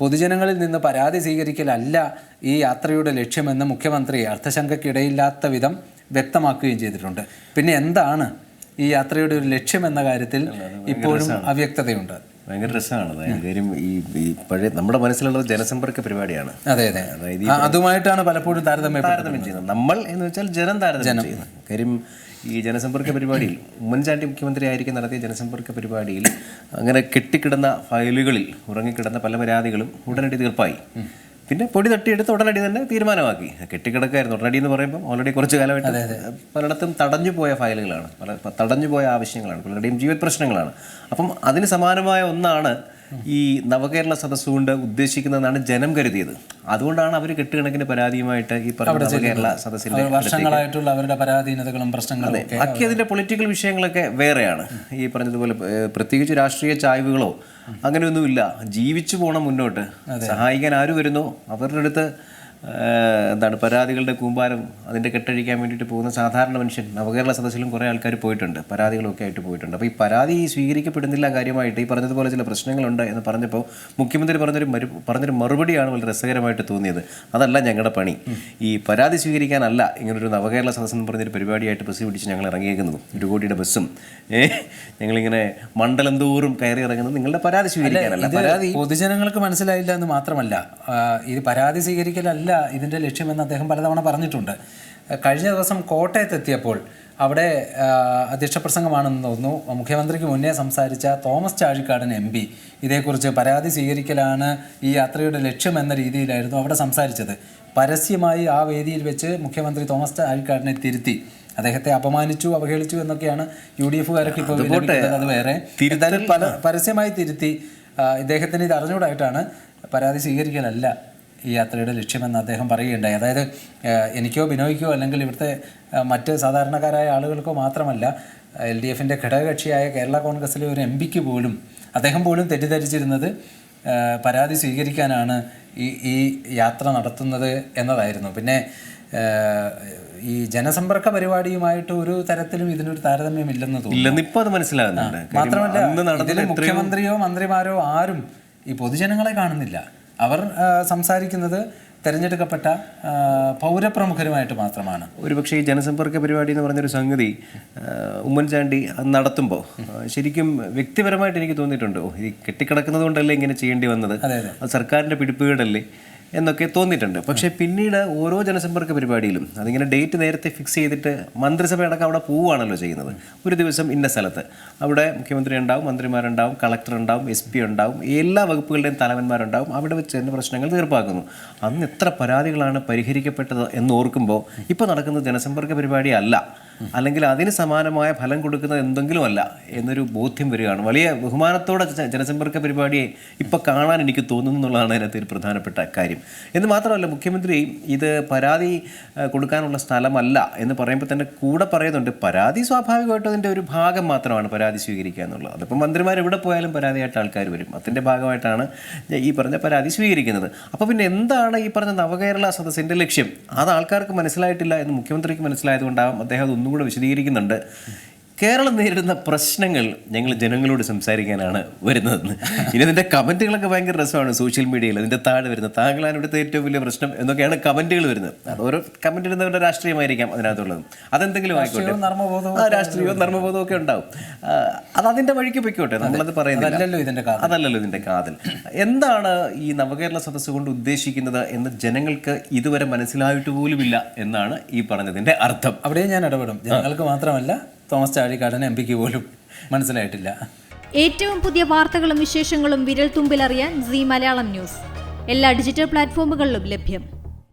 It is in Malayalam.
പൊതുജനങ്ങളിൽ നിന്ന് പരാതി സ്വീകരിക്കലല്ല ഈ യാത്രയുടെ ലക്ഷ്യമെന്ന് മുഖ്യമന്ത്രി അർത്ഥശങ്കയ്ക്കിടയില്ലാത്ത വിധം വ്യക്തമാക്കുകയും ചെയ്തിട്ടുണ്ട്. പിന്നെ എന്താണ് ഈ യാത്രയുടെ ഒരു ലക്ഷ്യമെന്ന കാര്യത്തിൽ ഇപ്പോഴും അവ്യക്തതയുണ്ട്. ഭയങ്കര രസമാണ്. കാര്യം ഈ പഴയ നമ്മുടെ മനസ്സിലുള്ളത് ജനസമ്പർക്ക പരിപാടിയാണ്. അതെ അതെ, അതായത് അതുമായിട്ടാണ് പലപ്പോഴും താരതമ്യം ചെയ്യുന്നത്. നമ്മൾ എന്ന് വെച്ചാൽ ജനം താരതമ്യം ചെയ്യുന്നത്. കാര്യം ഈ ജനസമ്പർക്ക പരിപാടിയിൽ ഉമ്മൻചാണ്ടി മുഖ്യമന്ത്രി ആയിരിക്കും നടത്തിയ ജനസമ്പർക്ക പരിപാടിയിൽ അങ്ങനെ കെട്ടിക്കിടന്ന ഫയലുകളിൽ ഉറങ്ങിക്കിടന്ന പല പരാതികളും ഉടനടി തീർപ്പായി. പിന്നെ പൊടി തട്ടിയെടുത്ത് ഉടനടി തന്നെ തീരുമാനമാക്കി. കെട്ടിക്കിടക്കായിരുന്നു. ഉടനടി എന്ന് പറയുമ്പോൾ ഓൾറെഡി കുറച്ച് കാലമായിട്ട് പലയിടത്തും തടഞ്ഞു പോയ ഫയലുകളാണ്, തടഞ്ഞു പോയ ആവശ്യങ്ങളാണ്, പലരുടെയും ജീവത് പ്രശ്നങ്ങളാണ്. അപ്പം അതിന് സമാനമായ ഒന്നാണ് ഈ നവകേരള സദസ്സ് കൊണ്ട് ഉദ്ദേശിക്കുന്നതെന്നാണ് ജനം കരുതിയത്. അതുകൊണ്ടാണ് അവർ കെട്ടുകണക്കിന് പരാതിയുമായിട്ട് ഈ പറഞ്ഞ നവകേരള സദസ്സിന്റെ വർഷങ്ങളായിട്ടുള്ള അവരുടെ പരാധീനതകളും പ്രശ്നങ്ങളും ബാക്കി അതിന്റെ പൊളിറ്റിക്കൽ വിഷയങ്ങളൊക്കെ വേറെയാണ്. ഈ പറഞ്ഞതുപോലെ പ്രത്യേകിച്ച് രാഷ്ട്രീയ ചായ്വുകളോ അങ്ങനെയൊന്നുമില്ല. ജീവിച്ചു പോകണം മുന്നോട്ട്. സഹായിക്കാൻ ആര് വരുന്നോ അവരുടെ അടുത്ത് പരാതികളുടെ കൂമ്പാരം അതിൻ്റെ കെട്ടഴിക്കാൻ വേണ്ടിയിട്ട് പോകുന്ന സാധാരണ മനുഷ്യൻ. നവകേരള സദസ്സിലും കുറേ ആൾക്കാർ പോയിട്ടുണ്ട്, പരാതികളൊക്കെ ആയിട്ട് പോയിട്ടുണ്ട്. അപ്പോൾ ഈ പരാതി സ്വീകരിക്കപ്പെടുന്നില്ല കാര്യമായിട്ട് ഈ പറഞ്ഞതുപോലെ ചില പ്രശ്നങ്ങളുണ്ട് എന്ന് പറഞ്ഞപ്പോൾ മുഖ്യമന്ത്രി പറഞ്ഞൊരു മറുപടിയാണ് വളരെ രസകരമായിട്ട് തോന്നിയത്. അതല്ല ഞങ്ങളുടെ പണി, ഈ പരാതി സ്വീകരിക്കാനല്ല ഇങ്ങനൊരു നവകേരള സദസ്സ് എന്ന് പറഞ്ഞൊരു പരിപാടിയായിട്ട് ബസ് പിടിച്ച് ഞങ്ങൾ ഇറങ്ങിയേക്കുന്നത്. 1 കോടിയുടെ ബസ്സും ഞങ്ങളിങ്ങനെ മണ്ഡലം തോറും കയറി ഇറങ്ങുന്നത് നിങ്ങളുടെ പരാതി സ്വീകരിക്കാനല്ല. പരാതി പൊതുജനങ്ങൾക്ക് മനസ്സിലായില്ല എന്ന് മാത്രമല്ല, ഇത് പരാതി സ്വീകരിക്കലല്ല ഇതിൻ്റെ ലക്ഷ്യമെന്ന് അദ്ദേഹം പലതവണ പറഞ്ഞിട്ടുണ്ട്. കഴിഞ്ഞ ദിവസം കോട്ടയത്തെത്തിയപ്പോൾ അവിടെ അധ്യക്ഷ പ്രസംഗമാണെന്ന് തോന്നുന്നു, മുഖ്യമന്ത്രിക്ക് മുന്നേ സംസാരിച്ച തോമസ് ചാഴിക്കാടൻ MP ഇതേക്കുറിച്ച് പരാതി സ്വീകരിക്കലാണ് ഈ യാത്രയുടെ ലക്ഷ്യം എന്ന രീതിയിലായിരുന്നു അവിടെ സംസാരിച്ചത്. പരസ്യമായി ആ വേദിയിൽ വെച്ച് മുഖ്യമന്ത്രി തോമസ് ചാഴിക്കാടനെ തിരുത്തി, അദ്ദേഹത്തെ അപമാനിച്ചു, അവഹേളിച്ചു എന്നൊക്കെയാണ് UDF-കാരൊക്കെ ഇപ്പോൾ അത് വേറെ പരസ്യമായി തിരുത്തി. ഇദ്ദേഹത്തിന് ഇത് അറിഞ്ഞുകൂടായിട്ടാണ് പരാതി സ്വീകരിക്കലല്ല ഈ യാത്രയുടെ ലക്ഷ്യമെന്ന് അദ്ദേഹം പറയുകയുണ്ടായി. അതായത് എനിക്കോ ബിനോയ്ക്കോ അല്ലെങ്കിൽ ഇവിടുത്തെ മറ്റ് സാധാരണക്കാരായ ആളുകൾക്കോ മാത്രമല്ല, LDF-ൻ്റെ ഘടകകക്ഷിയായ കേരള കോൺഗ്രസ്സിലെ ഒരു MP പോലും, അദ്ദേഹം പോലും തെറ്റിദ്ധരിച്ചിരുന്നത് പരാതി സ്വീകരിക്കാനാണ് ഈ യാത്ര നടത്തുന്നത് എന്നതായിരുന്നു. പിന്നെ ഈ ജനസമ്പർക്ക പരിപാടിയുമായിട്ട് ഒരു തരത്തിലും ഇതിനൊരു താരതമ്യമില്ലെന്ന് തോന്നുന്നു. ഇപ്പോൾ അത് മനസ്സിലാകുന്നുണ്ട്. മാത്രമല്ല, ഇതിൽ മുഖ്യമന്ത്രിയോ മന്ത്രിമാരോ ആരും ഈ പൊതുജനങ്ങളെ കാണുന്നില്ല. അവർ സംസാരിക്കുന്നത് തിരഞ്ഞെടുക്കപ്പെട്ട പൗരപ്രമുഖരുമായിട്ട് മാത്രമാണ്. ഒരുപക്ഷെ ഈ ജനസമ്പർക്ക പരിപാടി എന്ന് പറഞ്ഞൊരു സംഗതി ഉമ്മൻചാണ്ടി നടത്തുമ്പോൾ ശരിക്കും വ്യക്തിപരമായിട്ട് എനിക്ക് തോന്നിയിട്ടുണ്ട്, ഈ കെട്ടിക്കിടക്കുന്നത് കൊണ്ടല്ലേ ഇങ്ങനെ ചെയ്യേണ്ടി വന്നത്, അത് സർക്കാരിൻ്റെ പിടിപ്പുകേടല്ലേ എന്നൊക്കെ തോന്നിയിട്ടുണ്ട്. പക്ഷേ പിന്നീട് ഓരോ ജനസമ്പർക്ക പരിപാടിയിലും അതിങ്ങനെ ഡേറ്റ് നേരത്തെ ഫിക്സ് ചെയ്തിട്ട് മന്ത്രിസഭയടക്കം അവിടെ പോവുകയാണല്ലോ ചെയ്യുന്നത്. ഒരു ദിവസം ഇന്ന സ്ഥലത്ത് അവിടെ മുഖ്യമന്ത്രി ഉണ്ടാവും, മന്ത്രിമാരുണ്ടാവും, കളക്ടർ ഉണ്ടാവും, SP ഉണ്ടാവും, എല്ലാ വകുപ്പുകളുടെയും തലവന്മാരുണ്ടാവും. അവിടെ വെച്ച് തന്നെ പ്രശ്നങ്ങൾ തീർപ്പാക്കുന്നു. അന്ന് എത്ര പരാതികളാണ് പരിഹരിക്കപ്പെട്ടത് എന്ന് ഓർക്കുമ്പോൾ ഇപ്പോൾ നടക്കുന്നത് ജനസമ്പർക്ക പരിപാടി അല്ല, അല്ലെങ്കിൽ അതിന് സമാനമായ ഫലം കൊടുക്കുന്നത് എന്തെങ്കിലും അല്ല എന്നൊരു ബോധ്യം വരികയാണ്. വലിയ ബഹുമാനത്തോടെ ജനസമ്പർക്ക പരിപാടിയെ ഇപ്പം കാണാൻ എനിക്ക് തോന്നുന്നു എന്നുള്ളതാണ് അതിനകത്ത് ഒരു പ്രധാനപ്പെട്ട കാര്യം. എന്ന് മാത്രമല്ല, മുഖ്യമന്ത്രി ഇത് പരാതി കൊടുക്കാനുള്ള സ്ഥലമല്ല എന്ന് പറയുമ്പോൾ തന്നെ കൂടെ പറയുന്നുണ്ട്, പരാതി സ്വാഭാവികമായിട്ടും അതിൻ്റെ ഒരു ഭാഗം മാത്രമാണ് പരാതി സ്വീകരിക്കുക എന്നുള്ളത്. അതിപ്പോൾ മന്ത്രിമാർ എവിടെ പോയാലും പരാതിയായിട്ട് ആൾക്കാർ വരും, അതിൻ്റെ ഭാഗമായിട്ടാണ് ഈ പറഞ്ഞ പരാതി സ്വീകരിക്കുന്നത്. അപ്പോൾ പിന്നെ എന്താണ് ഈ പറഞ്ഞ നവകേരള സദസ്സിൻ്റെ ലക്ഷ്യം? അത് ആൾക്കാർക്ക് മനസ്സിലായിട്ടില്ല എന്ന് മുഖ്യമന്ത്രിക്ക് മനസ്സിലായതുകൊണ്ടാകും അദ്ദേഹം ഒന്നുകൂടെ വിശദീകരിക്കുന്നുണ്ട്. കേരളം നേരിടുന്ന പ്രശ്നങ്ങൾ ഞങ്ങൾ ജനങ്ങളോട് സംസാരിക്കാനാണ് വരുന്നതെന്ന്. ഇനി അതിൻ്റെ കമൻറ്റുകളൊക്കെ ഭയങ്കര രസമാണ് സോഷ്യൽ മീഡിയയിൽ. അതിൻ്റെ താഴെ വരുന്നത് താങ്കളാണ് ഇവിടുത്തെ ഏറ്റവും വലിയ പ്രശ്നം എന്നൊക്കെയാണ് കമൻറ്റുകൾ വരുന്നത്. അത് ഓരോ കമൻറ്റ് ഇടുന്നവരുടെ രാഷ്ട്രീയമായിരിക്കാം അതിനകത്തുള്ളത്. അതെന്തെങ്കിലും ആയിക്കോട്ടെ, രാഷ്ട്രീയവും നർമ്മബോധവും ഒക്കെ ഉണ്ടാവും. അത് അതിൻ്റെ വഴിക്ക് പൊയ്ക്കോട്ടെ, നമ്മളത് പറയുന്നില്ല. അതല്ലല്ലോ ഇതിൻ്റെ കാതൽ. എന്താണ് ഈ നവകേരള സദസ്സ് കൊണ്ട് ഉദ്ദേശിക്കുന്നത് എന്ന് ജനങ്ങൾക്ക് ഇതുവരെ മനസ്സിലായിട്ട് പോലുമില്ല എന്നാണ് ഈ പറഞ്ഞതിൻ്റെ അർത്ഥം. അവിടെ ഞാൻ ഇടപെടും. ജനങ്ങൾക്ക് മാത്രമല്ല, തോമസ് ചാഴിക്കാടൻ MPക്ക് പോലും മനസ്സിലായിട്ടില്ല. ഏറ്റവും പുതിയ വാർത്തകളും വിശേഷങ്ങളും വിരൽ തുമ്പിലറിയാൻ Zee മലയാളം ന്യൂസ് എല്ലാ ഡിജിറ്റൽ പ്ലാറ്റ്ഫോമുകളിലും ലഭ്യം.